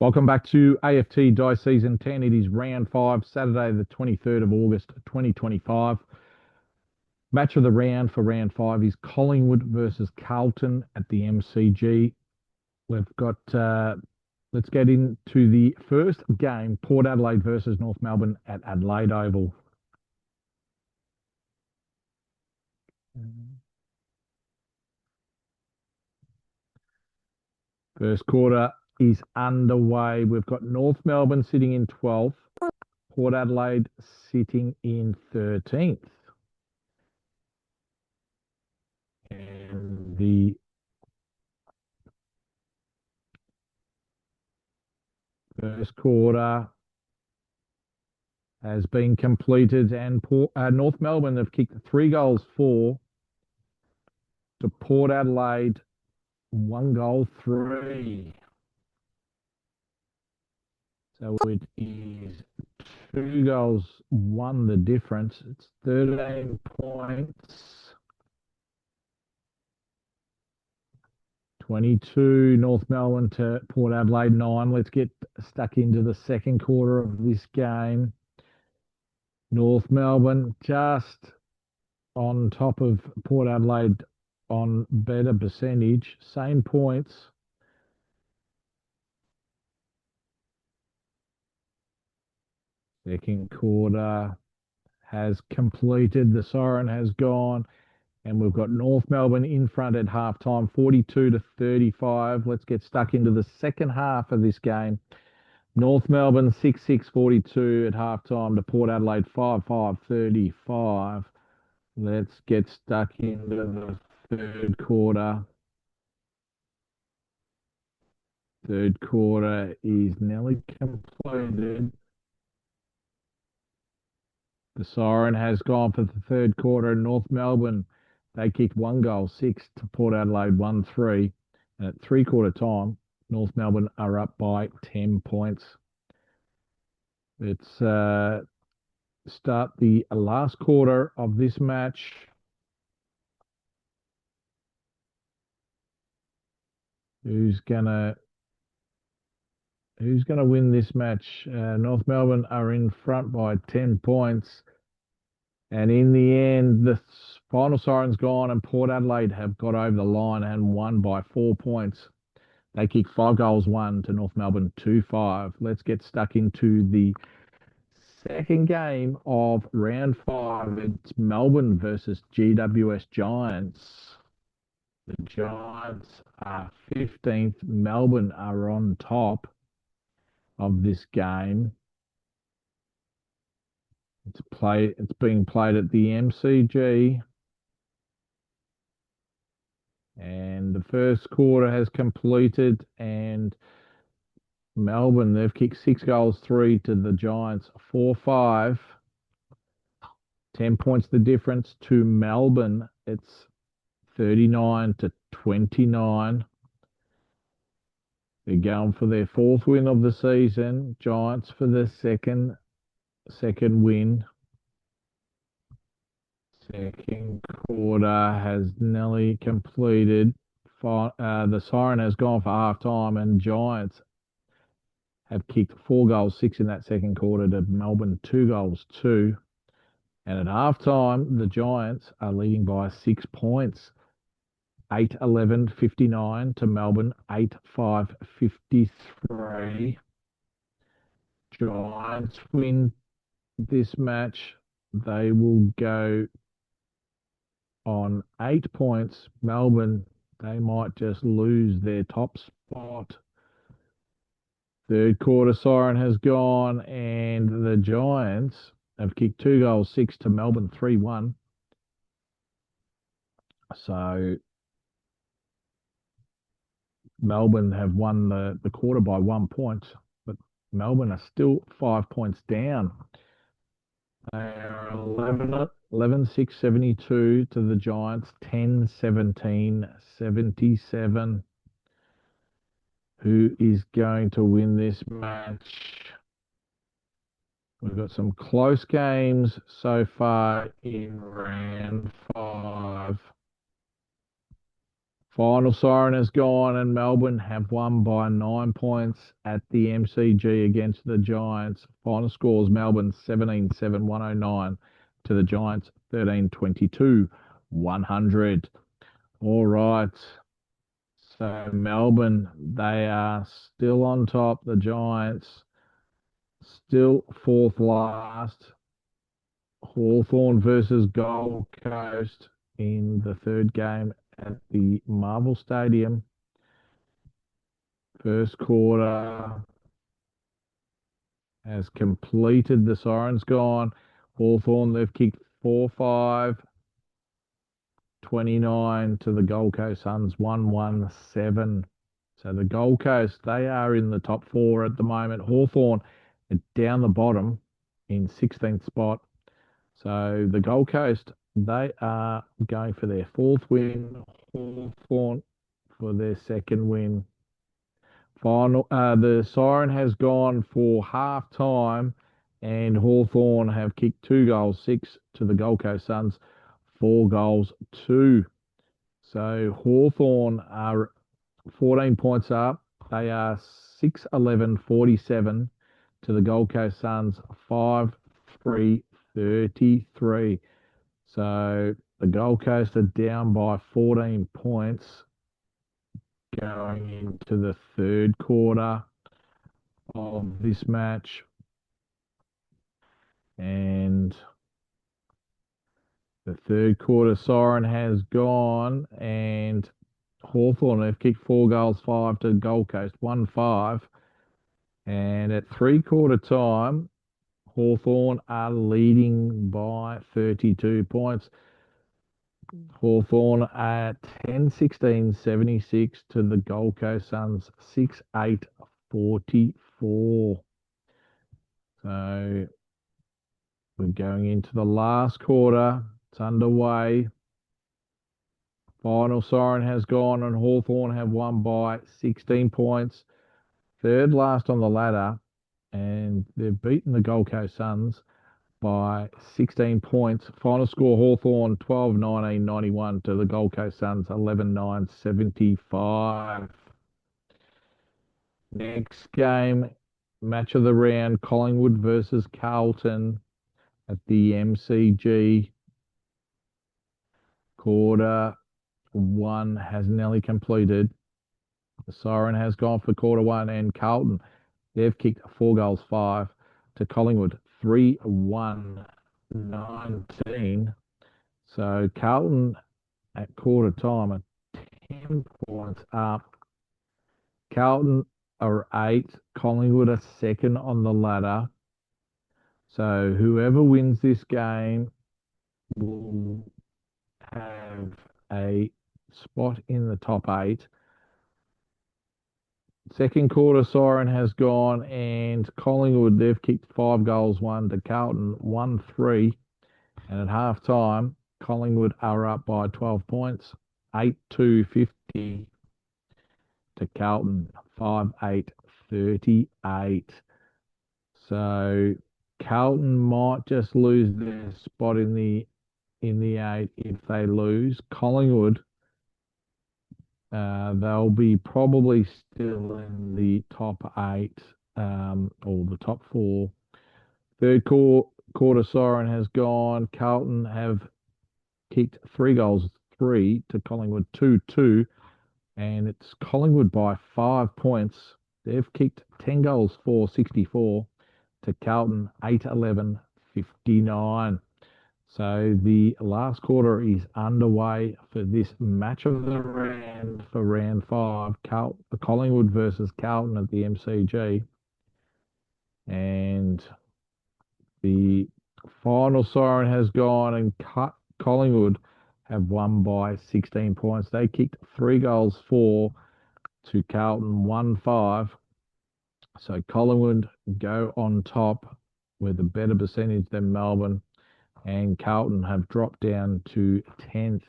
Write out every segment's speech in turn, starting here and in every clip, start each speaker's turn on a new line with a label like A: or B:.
A: Welcome back to AFT Dice Season 10. It is round 5, Saturday, the 23rd of August, 2025. Match of the round for round 5 is Collingwood versus Carlton at the MCG. We've got, let's get into the first game, Port Adelaide versus North Melbourne at Adelaide Oval. First quarter is underway. We've got North Melbourne sitting in 12th, Port Adelaide sitting in 13th. And the first quarter has been completed, and North Melbourne have kicked 3 goals 4 to Port Adelaide 1 goal 3. So it is 2 goals 1 the difference. It's 13 points. 22 North Melbourne to Port Adelaide 9. Let's get stuck into the second quarter of this game. North Melbourne just on top of Port Adelaide on better percentage, same points. Second quarter has completed. The siren has gone, and we've got North Melbourne in front at halftime, 42-35. Let's get stuck into the second half of this game. North Melbourne 6-6-42 at halftime to Port Adelaide 5-5-35. Let's get stuck into the third quarter. Third quarter is nearly completed. The siren has gone for the third quarter. North Melbourne, they kicked 1 goal 6 to Port Adelaide 1-3. And at 3-quarter time, North Melbourne are up by 10 points. Let's start the last quarter of this match. Who's gonna win this match? North Melbourne are in front by 10 points. And in the end, the final siren's gone, and Port Adelaide have got over the line and won by 4 points. They kicked 5 goals 1 to North Melbourne 2-5. Let's get stuck into the second game of round 5. It's Melbourne versus GWS Giants. The Giants are 15th. Melbourne are on top of this game. It's being played at the MCG. And the first quarter has completed, and Melbourne, they've kicked 6 goals 3 to the Giants 4-5. 10 points the difference to Melbourne. It's 39-29. They're going for their 4th win of the season. Giants for the second win. Second quarter has nearly completed. The siren has gone for half time, and Giants have kicked 4 goals 6 in that second quarter to Melbourne 2 goals 2. And at half time, the Giants are leading by 6 points. 8-11-59 to Melbourne, 8-5-53. Giants win this match. They will go on 8 points. Melbourne, they might just lose their top spot. Third quarter siren has gone, and the Giants have kicked 2 goals 6 to Melbourne 3-1. So Melbourne have won the quarter by 1 point, but Melbourne are still 5 points down. They are 11-6-72 to the Giants, 10-17-77. Who is going to win this match? We've got some close games so far in round 5. Final siren has gone, and Melbourne have won by 9 points at the MCG against the Giants. Final scores: Melbourne 17-7, 109 to the Giants 13-22, 100. All right. So Melbourne, they are still on top. The Giants still fourth last. Hawthorn versus Gold Coast in the third game at the Marvel Stadium. First quarter has completed. The siren's gone. Hawthorn, they've kicked 4-5, 29 to the Gold Coast Suns 117. So the Gold Coast, they are in the top four at the moment. Hawthorn are down the bottom in 16th spot. So the Gold Coast, they are going for their fourth win. Hawthorn for their second win. Final, the siren has gone for half time, and Hawthorn have kicked 2 goals, 6 to the Gold Coast Suns, 4 goals, 2. So Hawthorn are 14 points up. They are 6-11, 47 to the Gold Coast Suns, 5-3, 33. So the Gold Coast are down by 14 points going into the third quarter of this match. And the third quarter siren has gone, and Hawthorn have kicked 4 goals, 5 to Gold Coast, 1-5. And at three-quarter time, Hawthorn are leading by 32 points. Hawthorn at 10-16, 76 to the Gold Coast Suns, 6-8, 44. So we're going into the last quarter. It's underway. Final siren has gone, and Hawthorn have won by 16 points. Third last on the ladder, and they've beaten the Gold Coast Suns by 16 points. Final score: Hawthorn 12-19, 91 to the Gold Coast Suns 11-9, 75. Next game, match of the round: Collingwood versus Carlton at the MCG. Quarter one has nearly completed. The siren has gone for quarter one, and Carlton, they've kicked 4 goals, 5 to Collingwood, 3-1, 19. So Carlton at quarter time are 10 points up. Carlton are 8. Collingwood are second on the ladder. So whoever wins this game will have a spot in the top 8. Second quarter siren has gone, and Collingwood, they've kicked 5 goals, 1 to Carlton, 1-3. And at half time, Collingwood are up by 12 points, 8-2, 50 to Carlton, 5-8, 38. So Carlton might just lose their spot in the 8 if they lose. Collingwood, they'll be probably still in the top 8, or the top 4. Third quarter siren has gone. Carlton have kicked 3 goals, 3 to Collingwood, 2-2. And it's Collingwood by 5 points. They've kicked 10 goals, 4, 64 to Carlton, 8-11, 59. So the last quarter is underway for this match of the round for round 5. Collingwood versus Carlton at the MCG. And the final siren has gone, and Collingwood have won by 16 points. They kicked 3 goals, 4 to Carlton, 1-5. So Collingwood go on top with a better percentage than Melbourne, and Carlton have dropped down to 10th.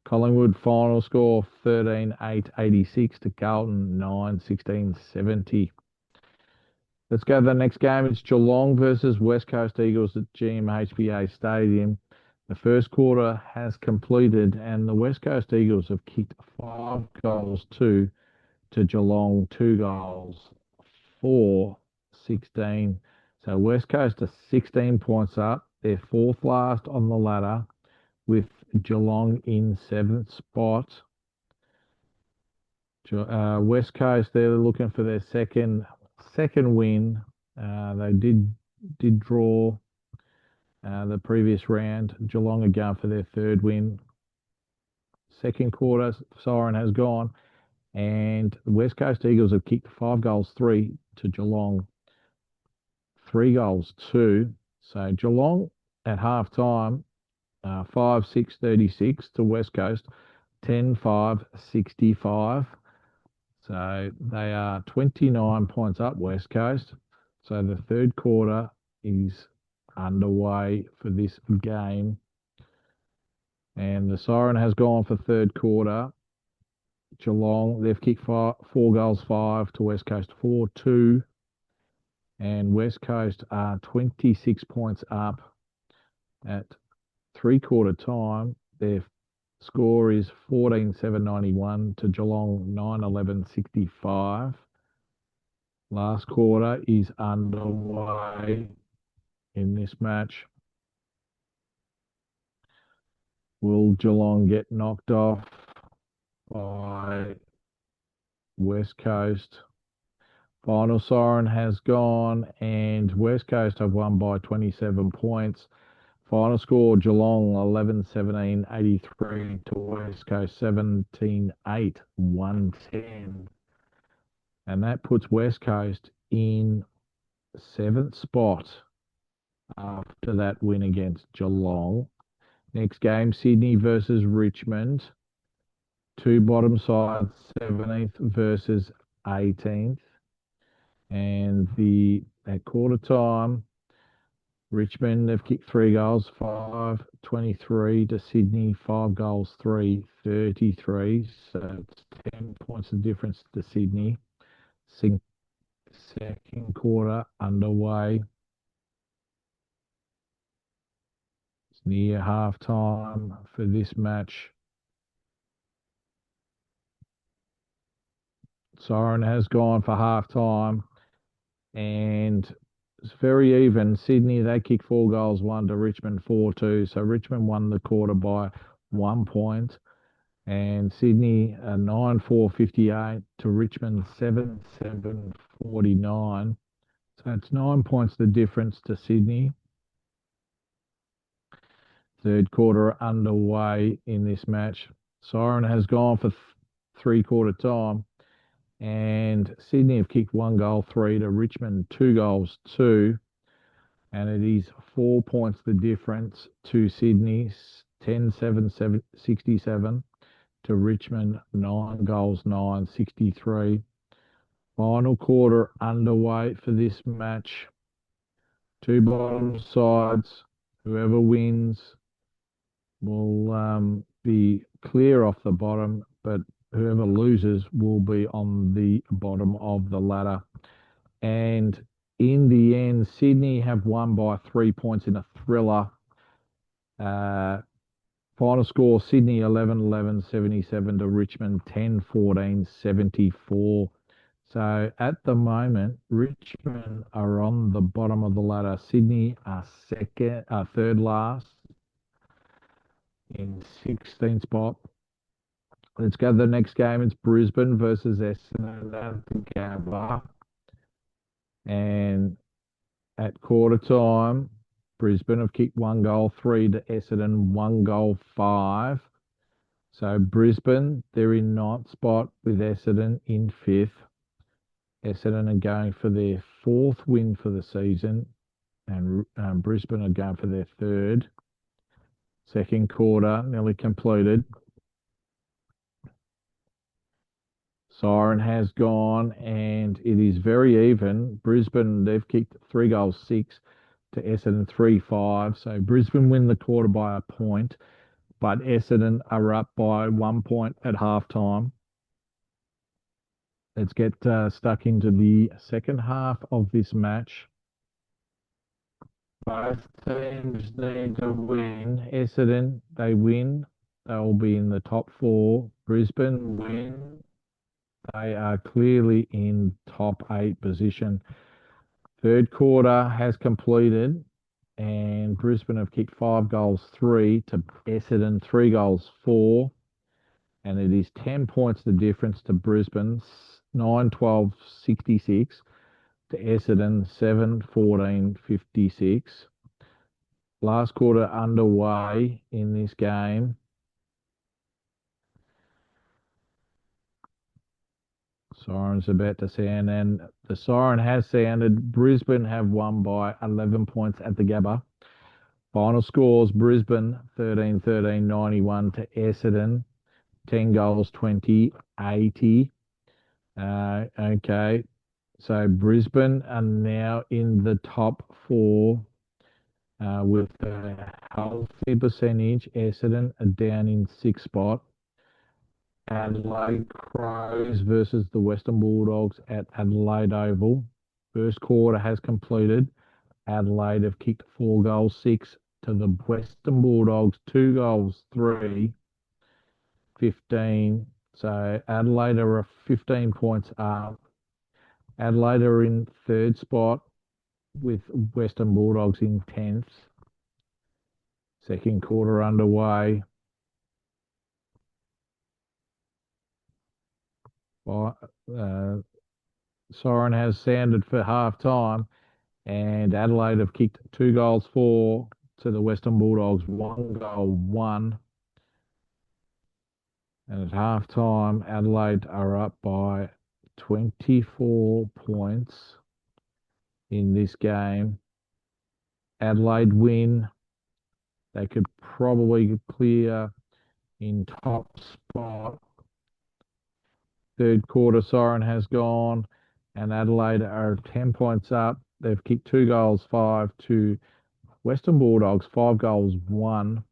A: Collingwood final score 13-8, 86 to Carlton, 9-16, 70. Let's go to the next game. It's Geelong versus West Coast Eagles at GMHBA Stadium. The first quarter has completed, and the West Coast Eagles have kicked 5 goals to Geelong, 2 goals, 4-16. So West Coast are 16 points up. They're fourth last on the ladder, with Geelong in seventh spot. West Coast, they're looking for their second win. They did draw the previous round. Geelong are going for their third win. Second quarter, siren has gone, and the West Coast Eagles have kicked 5 goals, 3 to Geelong, 3 goals, 2. So Geelong at half time, 5-6-36 to West Coast, 10-5-65. So they are 29 points up, West Coast. So the third quarter is underway for this game. And the siren has gone for third quarter. Geelong, they've kicked 4 goals, 5 to West Coast, 4-2. And West Coast are 26 points up at three-quarter time. Their score is 14-7-91 to Geelong, 9-11-65. Last quarter is underway in this match. Will Geelong get knocked off by West Coast? Final siren has gone, and West Coast have won by 27 points. Final score, Geelong 11-17-83 to West Coast 17-8, 110. And that puts West Coast in seventh spot after that win against Geelong. Next game, Sydney versus Richmond. Two bottom sides, 17th versus 18th. And at quarter time, Richmond have kicked 3 goals, 5-23 to Sydney, 5 goals, 3-33. So it's 10 points of difference to Sydney. Second quarter underway. It's near half time for this match. Siren has gone for half time, and it's very even. Sydney, they kicked 4 goals, 1 to Richmond, 4-2. So Richmond won the quarter by 1 point. And Sydney, 9-4-58 to Richmond, 7-7-49. So it's 9 points the difference to Sydney. Third quarter underway in this match. Siren has gone for three-quarter time. And Sydney have kicked 1 goal, 3 to Richmond, 2 goals, 2. And it is 4 points the difference to Sydney, 10-7-67 to Richmond, 9 goals, 9-63. Final quarter underway for this match. Two bottom sides. Whoever wins will be clear off the bottom, but whoever loses will be on the bottom of the ladder. And in the end, Sydney have won by 3 points in a thriller. Final score, Sydney 11-11-77 to Richmond 10-14-74. So at the moment, Richmond are on the bottom of the ladder. Sydney are third last in 16th spot. Let's go to the next game. It's Brisbane versus Essendon at the Gabba. And at quarter time, Brisbane have kicked 1 goal, 3 to Essendon, 1 goal, 5. So Brisbane, they're in ninth spot with Essendon in fifth. Essendon are going for their fourth win for the season, and Brisbane are going for their third. Second quarter nearly completed. Siren has gone, and it is very even. Brisbane, they've kicked 3 goals, 6 to Essendon, 3-5. So Brisbane win the quarter by a point, but Essendon are up by 1 point at half time. Let's get stuck into the second half of this match. Both teams need to win. Essendon, they win. They'll be in the top four. Brisbane win. They are clearly in top eight position. Third quarter has completed, and Brisbane have kicked 5 goals, three to Essendon, 3 goals, four. And it is 10 points the difference to Brisbane, 9-12-66 to Essendon, 7-14-56. Last quarter underway in this game. Siren's about to sound, and the siren has sounded. Brisbane have won by 11 points at the Gabba. Final scores: Brisbane 13-13, 91 to Essendon, 10 goals, 20, 80. Okay, so Brisbane are now in the top four with a healthy percentage. Essendon are down in sixth spot. Adelaide Crows versus the Western Bulldogs at Adelaide Oval. First quarter has completed. Adelaide have kicked 4 goals, six to the Western Bulldogs, 2 goals, three, 15. So Adelaide are 15 points up. Adelaide are in third spot with Western Bulldogs in 10th. Second quarter underway. Siren has sounded for half time, and Adelaide have kicked 2 goals, four to the Western Bulldogs, 1 goal, one. And at half time, Adelaide are up by 24 points in this game. Adelaide win. They could probably clear in top spot. Third quarter siren has gone, and Adelaide are 10 points up. They've kicked 2 goals, five to Western Bulldogs, 5 goals, one.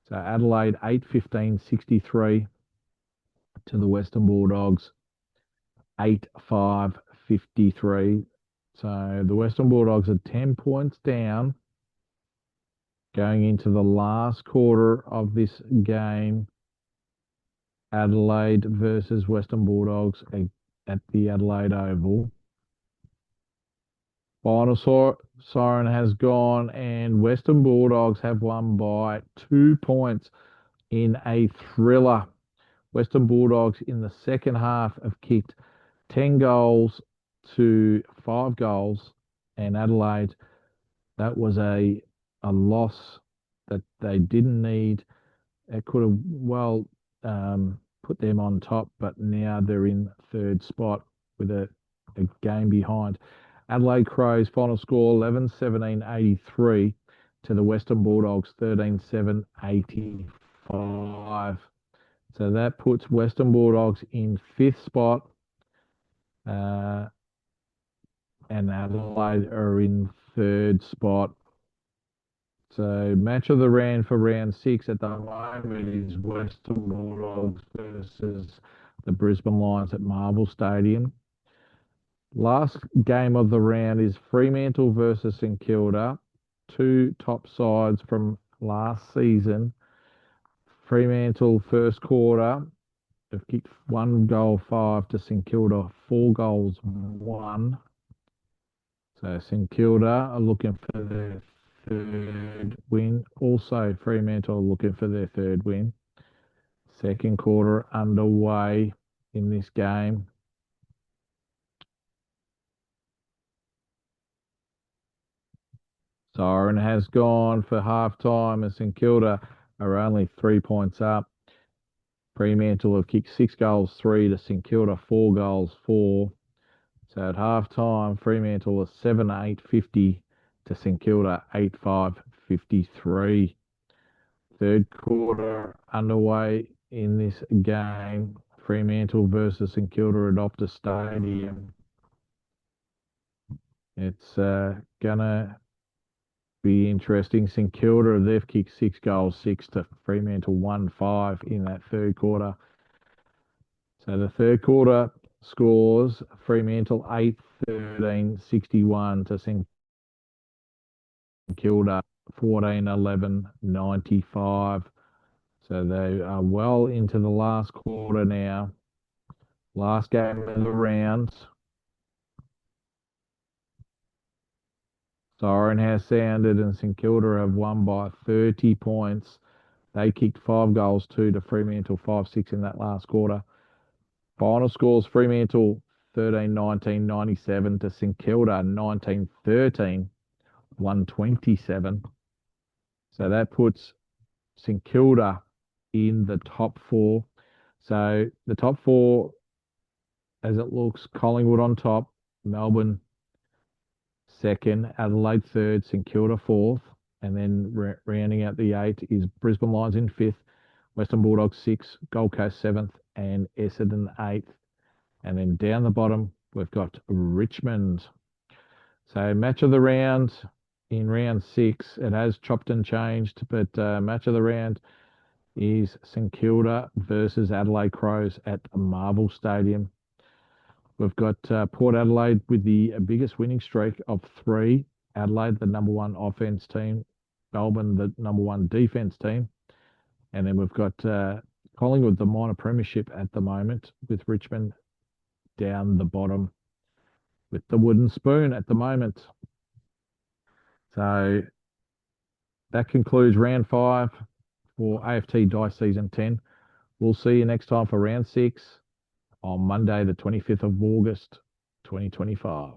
A: So Adelaide 8-15-63 to the Western Bulldogs, 8-5-53. So the Western Bulldogs are 10 points down going into the last quarter of this game. Adelaide versus Western Bulldogs at the Adelaide Oval. Final siren has gone, and Western Bulldogs have won by 2 points in a thriller. Western Bulldogs in the second half have kicked 10 goals to 5 goals, and Adelaide, that was a loss that they didn't need. It could have well put them on top, but now they're in third spot with a game behind. Adelaide Crows final score 11-17-83 to the Western Bulldogs, 13-7-85. So that puts Western Bulldogs in fifth spot, and Adelaide are in third spot. So match of the round for round six at the moment is Western Bulldogs versus the Brisbane Lions at Marvel Stadium. Last game of the round is Fremantle versus St Kilda, two top sides from last season. Fremantle first quarter have kicked 1 goal, five to St Kilda, 4 goals, one. So St Kilda are looking for their third win. Also, Fremantle are looking for their third win. Second quarter underway in this game. Siren has gone for half time, and St Kilda are only 3 points up. Fremantle have kicked 6 goals, three to St Kilda, 4 goals, four. So at half time, Fremantle are 7-8-50 to St Kilda, 8-5-53. Third quarter underway in this game. Fremantle versus St Kilda at Optus Stadium. It's gonna be interesting. St Kilda, they've kicked 6 goals, six to Fremantle, 1-5 in that third quarter. So the third quarter scores: Fremantle 8-13-61 to St Kilda 14-11-95. So they are well into the last quarter now. Last game of the round. Siren has sounded and St Kilda have won by 30 points. They kicked 5 goals, 2 to Fremantle, 5-6 in that last quarter. Final scores Fremantle 13-19-97 to St Kilda 19-13, 127. So that puts St Kilda in the top four. So the top four, as it looks, Collingwood on top, Melbourne second, Adelaide third, St Kilda fourth, and then rounding out the eight is Brisbane Lions in fifth, Western Bulldogs sixth, Gold Coast seventh, and Essendon eighth. And then down the bottom, we've got Richmond. So match of the round in round 6, it has chopped and changed, but match of the round is St Kilda versus Adelaide Crows at Marvel Stadium. We've got Port Adelaide with the biggest winning streak of 3. Adelaide, the number 1 offense team. Melbourne, the number 1 defense team. And then we've got Collingwood, the minor premiership at the moment, with Richmond down the bottom with the wooden spoon at the moment. So that concludes round 5 for AFT Dice Season 10. We'll see you next time for round 6 on Monday, the 25th of August, 2025.